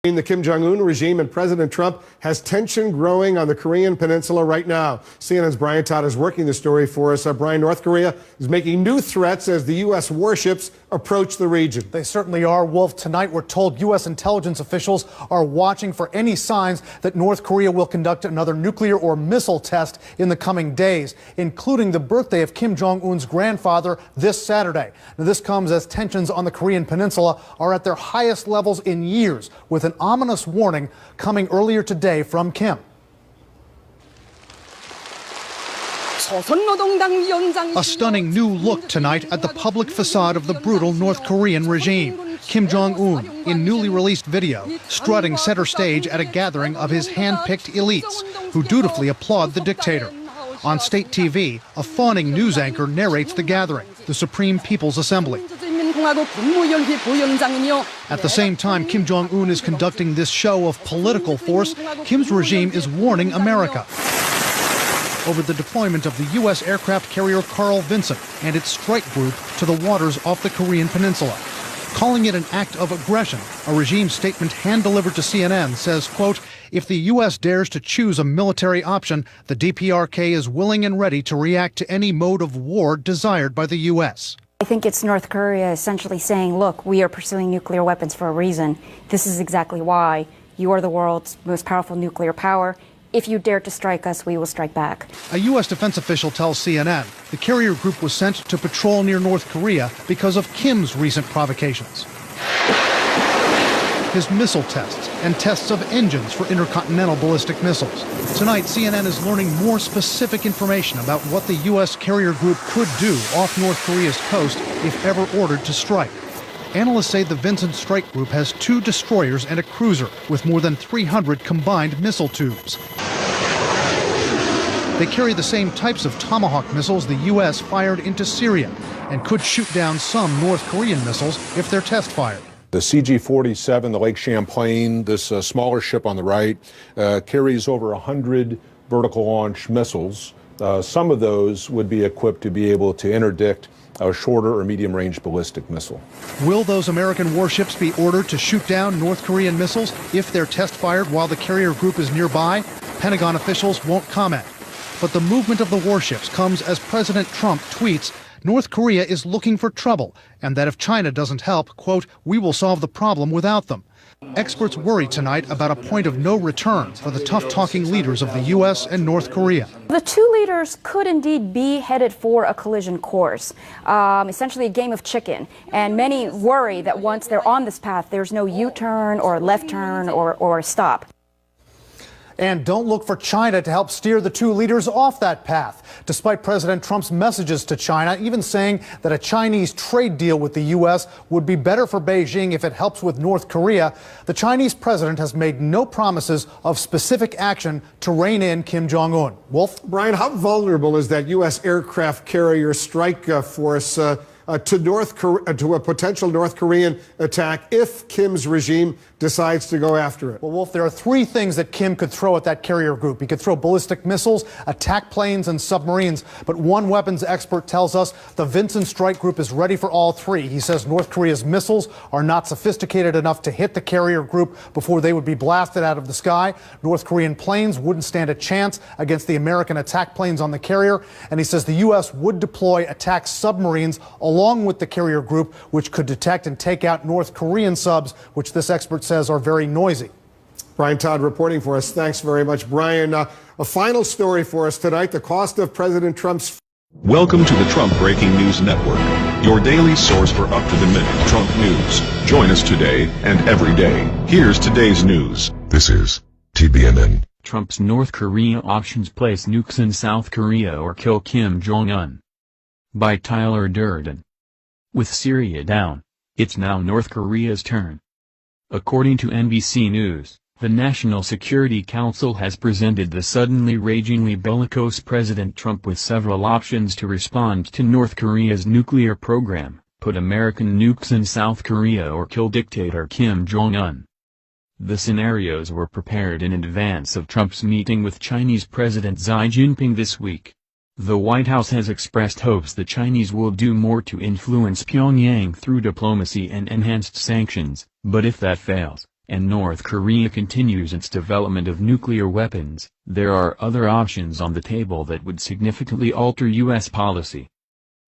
The Kim Jong-un regime and President Trump has tension growing on the Korean peninsula right now. CNN's Brian Todd is working the story for us. Brian, North Korea is making new threats as the U.S. warships approach the region. They certainly are, Wolf. Tonight we're told U.S. intelligence officials are watching for any signs that North Korea will conduct another nuclear or missile test in the coming days, including the birthday of Kim Jong-un's grandfather this Saturday. Now, this comes as tensions on the Korean peninsula are at their highest levels in years, with an ominous warning coming earlier today from Kim. A stunning new look tonight at the public facade of the brutal North Korean regime. Kim Jong-un, in newly released video, strutting center stage at a gathering of his hand-picked elites, who dutifully applaud the dictator. On state TV, a fawning news anchor narrates the gathering, the Supreme People's Assembly. At the same time Kim Jong-un is conducting this show of political force, Kim's regime is warning America over the deployment of the U.S. aircraft carrier Carl Vinson and its strike group to the waters off the Korean peninsula. Calling it an act of aggression, a regime statement hand-delivered to CNN says, quote, if the U.S. dares to choose a military option, the DPRK is willing and ready to react to any mode of war desired by the U.S. I think it's North Korea essentially saying, look, we are pursuing nuclear weapons for a reason. This is exactly why. You are the world's most powerful nuclear power. If you dare to strike us, we will strike back. A U.S. defense official tells CNN the carrier group was sent to patrol near North Korea because of Kim's recent provocations. His missile tests and tests of engines for intercontinental ballistic missiles. Tonight, CNN is learning more specific information about what the U.S. carrier group could do off North Korea's coast if ever ordered to strike. Analysts say the Vincent strike group has 2 destroyers and a cruiser with more than 300 combined missile tubes. They carry the same types of Tomahawk missiles the U.S. fired into Syria and could shoot down some North Korean missiles if they're test fired. The CG-47, the Lake Champlain, this smaller ship on the right, carries over 100 vertical launch missiles. Some of those would be equipped to be able to interdict a shorter or medium-range ballistic missile. Will those American warships be ordered to shoot down North Korean missiles if they're test-fired while the carrier group is nearby? Pentagon officials won't comment. But the movement of the warships comes as President Trump tweets, North Korea is looking for trouble, and that if China doesn't help, quote, we will solve the problem without them. Experts worry tonight about a point of no return for the tough-talking leaders of the U.S. and North Korea. The two leaders could indeed be headed for a collision course, essentially a game of chicken. And many worry that once they're on this path, there's no U-turn or left turn or stop. And don't look for China to help steer the two leaders off that path, despite President Trump's messages to China, even saying that a Chinese trade deal with the U.S. would be better for Beijing if it helps with North Korea. The Chinese president has made no promises of specific action to rein in Kim Jong-un. Wolf? Brian, how vulnerable is that U.S. aircraft carrier strike force to a potential North Korean attack if Kim's regime decides to go after it? Well, Wolf, there are 3 things that Kim could throw at that carrier group. He could throw ballistic missiles, attack planes, and submarines. But one weapons expert tells us the Vincent strike group is ready for all 3. He says North Korea's missiles are not sophisticated enough to hit the carrier group before they would be blasted out of the sky. North Korean planes wouldn't stand a chance against the American attack planes on the carrier. And he says the U.S. would deploy attack submarines along with the carrier group, which could detect and take out North Korean subs, which this expert says are very noisy. Brian Todd reporting for us. Thanks very much, Brian. A final story for us tonight, the cost of President Trump's... Welcome to the Trump Breaking News Network, your daily source for up-to-the-minute Trump news. Join us today and every day. Here's today's news. This is TBNN. Trump's North Korea options: place nukes in South Korea or kill Kim Jong-un. By Tyler Durden. With Syria down, it's now North Korea's turn. According to NBC News, the National Security Council has presented the suddenly ragingly bellicose President Trump with several options to respond to North Korea's nuclear program: put American nukes in South Korea or kill dictator Kim Jong-un. The scenarios were prepared in advance of Trump's meeting with Chinese President Xi Jinping this week. The White House has expressed hopes the Chinese will do more to influence Pyongyang through diplomacy and enhanced sanctions, but if that fails, and North Korea continues its development of nuclear weapons, there are other options on the table that would significantly alter U.S. policy.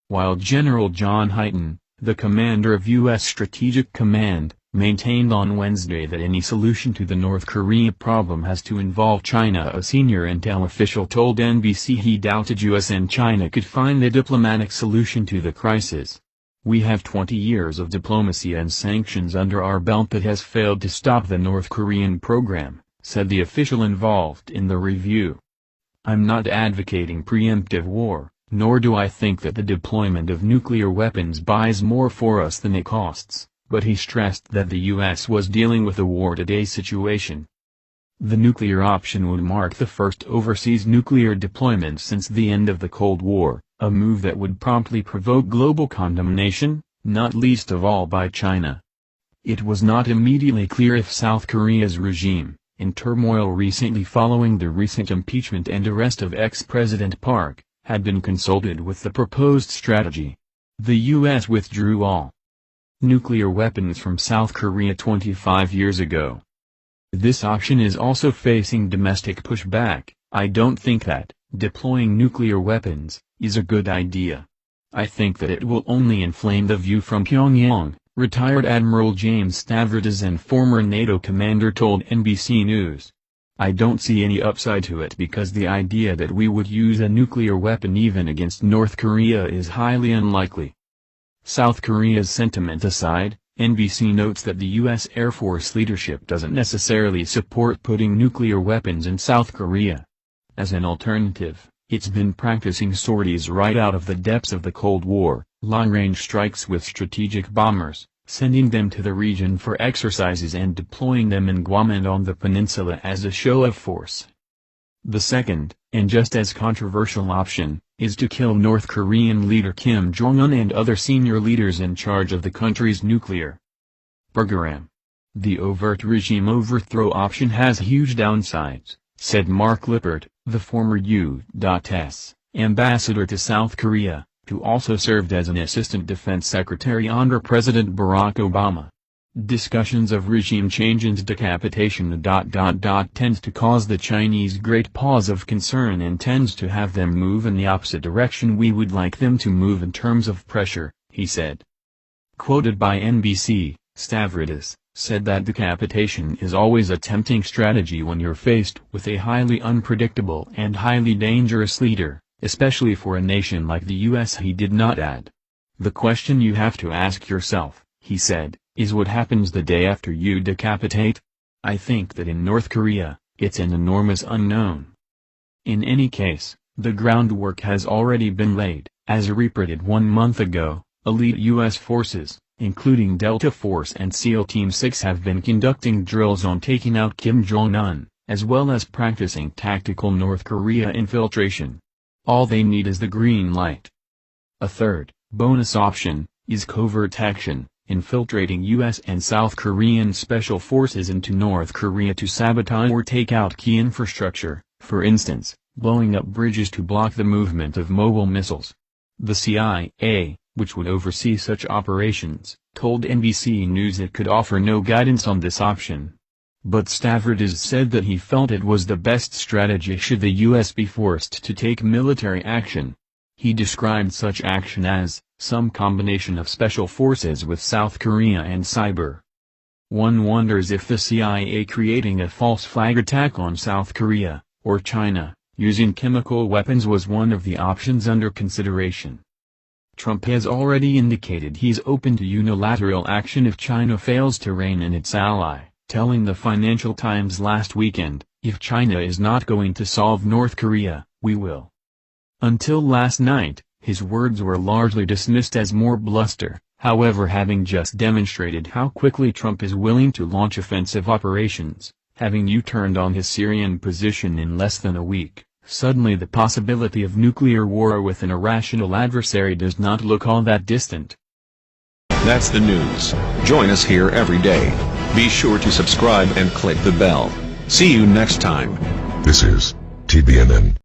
While General John Hyten, the commander of U.S. Strategic Command, maintained on Wednesday that any solution to the North Korea problem has to involve China, a senior intel official told NBC he doubted U.S. and China could find a diplomatic solution to the crisis. "We have 20 years of diplomacy and sanctions under our belt that has failed to stop the North Korean program," said the official involved in the review. "I'm not advocating preemptive war, nor do I think that the deployment of nuclear weapons buys more for us than it costs," but he stressed that the U.S. was dealing with a war-today situation. The nuclear option would mark the first overseas nuclear deployment since the end of the Cold War, a move that would promptly provoke global condemnation, not least of all by China. It was not immediately clear if South Korea's regime, in turmoil recently following the recent impeachment and arrest of ex-President Park, had been consulted with the proposed strategy. The U.S. withdrew all nuclear weapons from South Korea 25 years ago. This option is also facing domestic pushback. "I don't think that deploying nuclear weapons is a good idea. I think that it will only inflame the view from Pyongyang," retired Admiral James Stavridis and former NATO commander told NBC News. "I don't see any upside to it because the idea that we would use a nuclear weapon even against North Korea is highly unlikely." South Korea's sentiment aside, NBC notes that the U.S. Air Force leadership doesn't necessarily support putting nuclear weapons in South Korea. As an alternative, it's been practicing sorties right out of the depths of the Cold War, long-range strikes with strategic bombers, sending them to the region for exercises and deploying them in Guam and on the peninsula as a show of force. The second, and just as controversial option, is to kill North Korean leader Kim Jong-un and other senior leaders in charge of the country's nuclear program. "The overt regime overthrow option has huge downsides," said Mark Lippert, the former U.S. ambassador to South Korea, who also served as an assistant defense secretary under President Barack Obama. "Discussions of regime change and decapitation tends to cause the Chinese great pause of concern and tends to have them move in the opposite direction we would like them to move in terms of pressure," he said. Quoted by NBC, Stavridis said that decapitation is always a tempting strategy when you're faced with a highly unpredictable and highly dangerous leader, especially for a nation like the U.S. He did not add. "The question you have to ask yourself," he said, "is what happens the day after you decapitate? I think that in North Korea, it's an enormous unknown. In any case, the groundwork has already been laid," as reported 1 month ago. Elite U.S. forces, including Delta Force and SEAL Team 6, have been conducting drills on taking out Kim Jong-un, as well as practicing tactical North Korea infiltration. All they need is the green light. A third, bonus option, is covert action, infiltrating U.S. and South Korean special forces into North Korea to sabotage or take out key infrastructure, for instance, blowing up bridges to block the movement of mobile missiles. The CIA, which would oversee such operations, told NBC News it could offer no guidance on this option. But Stavridis said that he felt it was the best strategy should the U.S. be forced to take military action. He described such action as some combination of special forces with South Korea and cyber. One wonders if the CIA creating a false flag attack on South Korea, or China, using chemical weapons was one of the options under consideration. Trump has already indicated he's open to unilateral action if China fails to rein in its ally, telling the Financial Times last weekend, "If China is not going to solve North Korea, we will." Until last night, his words were largely dismissed as more bluster. However, having just demonstrated how quickly Trump is willing to launch offensive operations, having U-turned on his Syrian position in less than a week, suddenly the possibility of nuclear war with an irrational adversary does not look all that distant. That's the news. Join us here every day. Be sure to subscribe and click the bell. See you next time. This is TBNN.